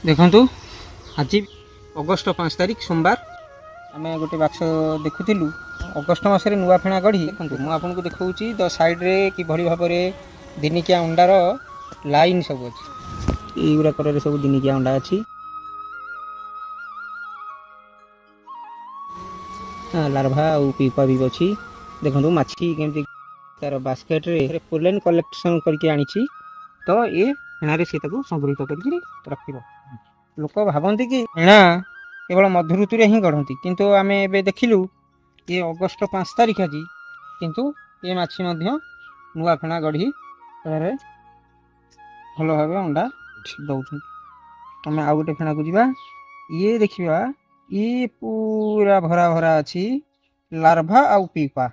देखु आज अगस्ट 5 तारिख सोमवार आम गोटे बाक्स देखुलु अगस्ट मसरे नुआ फेणा गढ़ी देखो मुझे देखा द साइड्रे कि भाव में दिनिकिया अंडार लाइन सब अच्छी युराक सब दिनिकिया अंडा अच्छी लार्भा और पीपा भी अच्छी देखो माछी केमती तार बास्केट रे पोलेन कलेक्शन करके आनी तो ये फेणारे सी संग्रहित कर रख लोक भावती कि फेणा केवल मध्य ऋतु ही गढ़ती किंतु आम ए देखिलु ये अगस्ट 5 तारिख आज किंतु ये माछी नुआ फेणा गढ़ी भल भाव अंडा दौरान आम आउ गोटे फेणा को जीवा ये देखा ये पूरा भरा भरा अच्छी लार्भा आउ पीपा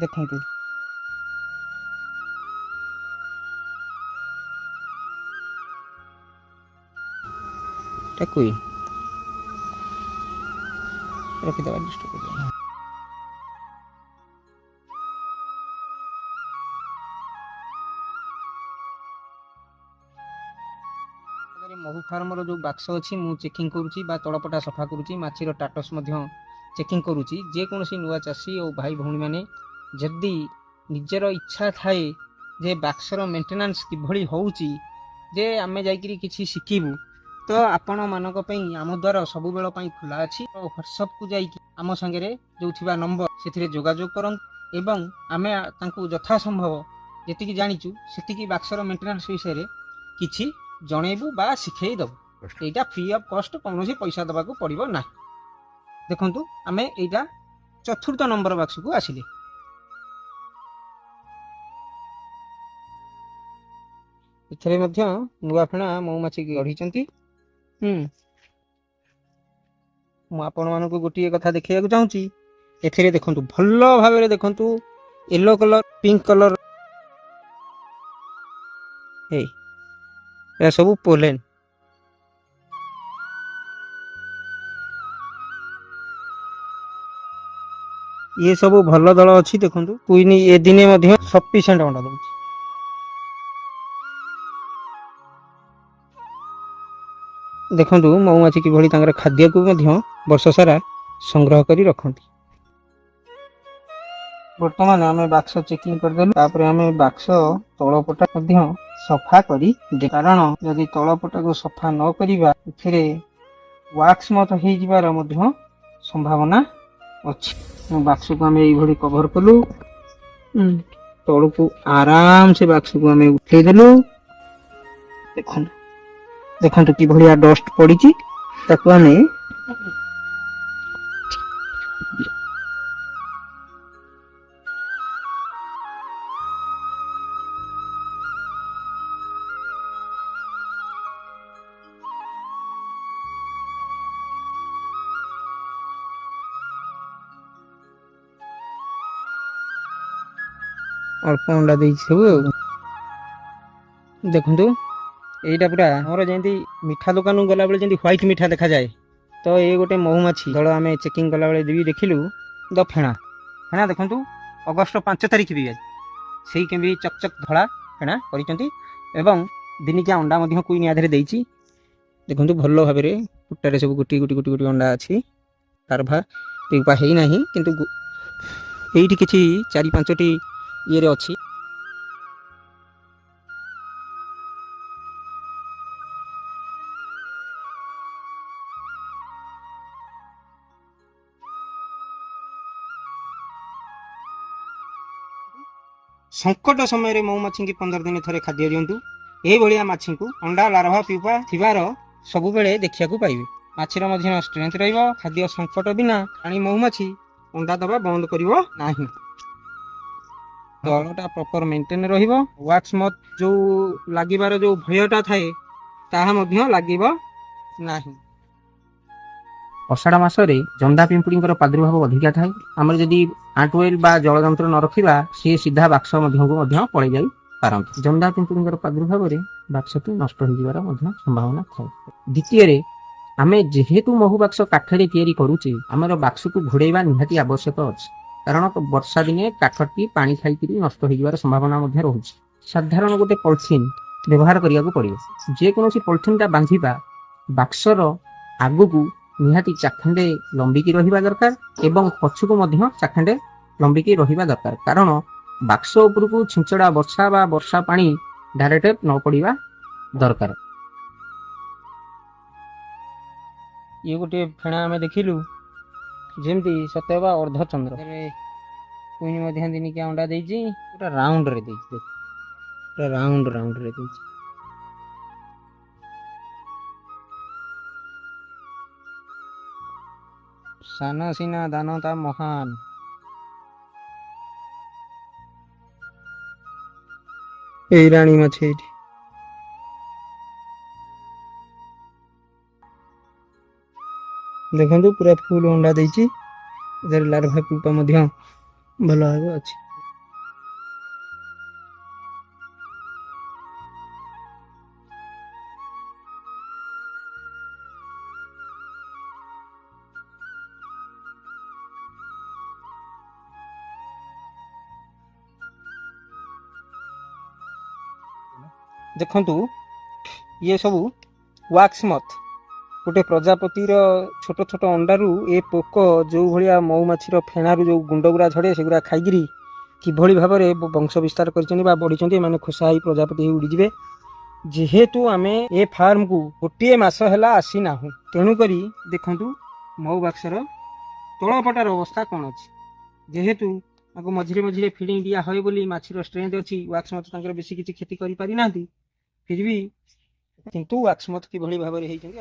देखु क्वीन रखीदे महू फार्मर जो बाक्स अच्छी मु चेकिंग करुच्ची तलपटा सफा करुच्ची माछीर टाटस चेकिंग करुच्ची जेकोसी नुआ चाषी और भाई भौणी मैंने जदि निजर इच्छा थाए जे बाक्सर मेंटेनेंस किभली होउची जे आमे जाइकरी किछि शिखिबु तो आपण मानक आम द्वार सबु बेल खुला अच्छी व्हाट्सएप को जाइए आम सांगे जो थिबा नंबर से जोगाजोग करन एवं आमे तांकु यथा संभव जेतिकी जानिचु सेतिकी बाक्सर मेंटेनेंस विषय किछि जणेबु बा शिखई दबु एटा फ्री ऑफ कॉस्ट कौन पैसा दबा को पड़िबो ना देखंतु आमे एटा चतुर्थ नंबर बाक्स को आसिले एथरे मध्य नुआ फेणा मौमाछी गढ़ी मुझे गोटे कथा देखा चाहूँगी ए देखु भल भाव देखु येलो कलर पिंक कलर ये सब पोलेन ये सब भल दल अच्छी देखु क्वीन ए दिने सफिशिएंट अंडा दूसरी देखु मौमाछी किभली खाद्य को वर्ष सारा संग्रह करी रखती बर्तमान आम बाक्स चेकिंग करदेलु आम बाक्स तलपटा सफा करी कारण जदि तलपटा को सफा न करिबा एथिरे वाक्स मत हो जिबार संभावना अच्छी बाक्स को आम ये कभर कलु तल को आराम से बाक्स को आम उठेदेलु देखु देखु कि भलिया डस्ट पड़ी ताकू आम अल्प अंडा दे सब देखु यहीटा पूरा आमर जमी मिठा दुकान गला बेले जमी व्हाइट मिठा देखा जाए तो ये गोटे महुमाछी दल आम चेकिंग कला बेले भी देखिलु द फेणा फेणा देखु अगस्ट 5 तारिख भी से केमी चकचक धड़ा फेणा कर दिनिकिया अंडा क्वीन आधे देती देखु भल भाव में कुटारे सब गोटी गोटी गोटी गोटी अंडा अच्छी लार्भा पीपा है ना किंतु ये किसी 4-5टी ये अच्छी संकट समय मौमाछी की 15 दिन थे खाद्य दिंतु ये माछी को अंडा लार्भा पीपा थिबार सबु बेले देखा पाइबे माछीर स्ट्रेंथ रहिबो खाद्य संकट बिना रानी मौमाछी अंडा दबा बंद करिवो नाही दलटा प्रॉपर मेंटेन रहिबो वाक्स मत जो लागिबार जो भयटा थाए ताहा मध्य लागिबो नाही अषाढ़ मासरे जंदा पिंपुड़ी प्रादुर्भाव अधिका थाए आम जदि आंटवेल बा जलजंत्र न रखा सी सीधा बाक्स मध्य पड़े जाई पारंती जंदा पिंपुड़ी प्रादुर्भाव बाक्सटी नष्ट हो संभावना थाए द्वितीय आम जेहेतु महू बाक्स काठरे तैयारी करुचे आमर बाक्स को घोड़ेबा निहाती आवश्यक अच्छे कारण वर्षा दिने काठटी पानी खाई नष्ट हो संभावना रोचे साधारण गोटे पॉलिथिन ବ୍ୟବହାର କରିବାକୁ ପଡ଼ିବ। ଯେକୌଣସି ପଲିଥିନ୍ଟା ବାନ୍ଧିବା ବାକ୍ସର ଆଗକୁ ନିହାତି ଚାଖଣ୍ଡେ ଲମ୍ବିକି ରହିବା ଦରକାର ଏବଂ ପଛକୁ ମଧ୍ୟ ଚାଖଣ୍ଡେ ଲମ୍ବିକି ରହିବା ଦରକାର, କାରଣ ବାକ୍ସ ଉପରକୁ ଛିଞ୍ଚଡ଼ା ବର୍ଷା ବା ବର୍ଷା ପାଣି ଡାଇରେକ୍ଟ ନ ପଡ଼ିବା ଦରକାର। ଇଏ ଗୋଟିଏ ଫେଣା ଆମେ ଦେଖିଲୁ ଯେମିତି ସତେ ବା ଅର୍ଦ୍ଧଚନ୍ଦ୍ର କୁଇନି ମଧ୍ୟ ଦିନିକିଆ ଅଣ୍ଡା ଦେଇଛି, ପୁରା ରାଉଣ୍ଡରେ ଦେଇଛି, ପୁରା ରାଉଣ୍ଡରେ ଦେଇଛି। ସାନ ସିନା ଦାନତା ମହାନ। ଏଇ ରାଣୀ ମାଛ ଏଇଠି ଦେଖନ୍ତୁ ପୁରା ଫୁଲ ଅଣ୍ଡା ଦେଇଛି, ଏଥିରେ ଲାର୍ଭା ପୁପା ମଧ୍ୟ ଭଲ ଭାବେ ଅଛି। ଦେଖନ୍ତୁ ଇଏ ସବୁ ୱାକ୍ସ ମଥ, ଗୋଟେ ପ୍ରଜାପତିର ଛୋଟ ଛୋଟ ଅଣ୍ଡାରୁ ଏ ପୋକ ଯେଉଁ ଭଳିଆ ମହୁମାଛିର ଫେଣାରୁ ଯେଉଁ ଗୁଣ୍ଡ ଗୁଡ଼ା ଝଡ଼େ ସେଗୁଡ଼ା ଖାଇକିରି କିଭଳି ଭାବରେ ବଂଶ ବିସ୍ତାର କରିଛନ୍ତି ବା ବଢ଼ିଛନ୍ତି। ଏମାନେ ଖୋସା ହେଇ ପ୍ରଜାପତି ହେଇ ଉଡ଼ିଯିବେ। ଯେହେତୁ ଆମେ ଏ ଫାର୍ମକୁ ଗୋଟିଏ ମାସ ହେଲା ଆସିନାହୁଁ, ତେଣୁକରି ଦେଖନ୍ତୁ ମହୁ ବାକ୍ସର ତଳପଟାର ଅବସ୍ଥା କ'ଣ ଅଛି। ଯେହେତୁ ତାଙ୍କୁ ମଝିରେ ମଝିରେ ଫିଡ଼ିଂ ଦିଆ ହୁଏ ବୋଲି ମାଛିର ଷ୍ଟ୍ରେନ୍ଥ ଅଛି, ୱାକ୍ସ ମଥ ତାଙ୍କର ବେଶୀ କିଛି କ୍ଷତି କରିପାରିନାହାନ୍ତି। ଫିର୍ ବି କିନ୍ତୁ ୱାକ୍ସ ମଥ କିଭଳି ଭାବରେ ହେଇଛନ୍ତି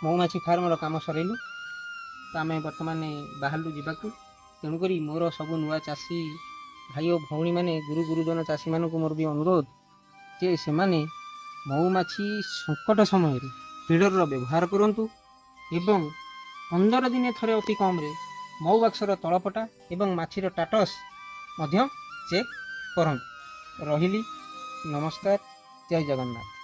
ମହୁମାଛି ଫାର୍ମର କାମ ସରେଇଲୁ, ତ ଆମେ ବର୍ତ୍ତମାନ ବାହାରିଲୁ ଯିବାକୁ। ତେଣୁକରି ମୋର ସବୁ ନୂଆ ଚାଷୀ ଭାଇ ଓ ଭଉଣୀମାନେ, ଗୁରୁଜନ ଚାଷୀମାନଙ୍କୁ ମୋର ବି ଅନୁରୋଧ ଯେ ସେମାନେ ମହୁମାଛି ସଙ୍କଟ ସମୟରେ ଫିଡରର ବ୍ୟବହାର କରନ୍ତୁ ଏବଂ 15 ଦିନେ ଥରେ ଅତି କମ୍ରେ ମହୁ ବାକ୍ସର ତଳପଟା ଏବଂ ମାଛିର ଟାଟସ୍ ମଧ୍ୟ ଚେକ୍ କରନ୍ତୁ। ରହିଲି, ନମସ୍କାର, ଜୟ ଜଗନ୍ନାଥ।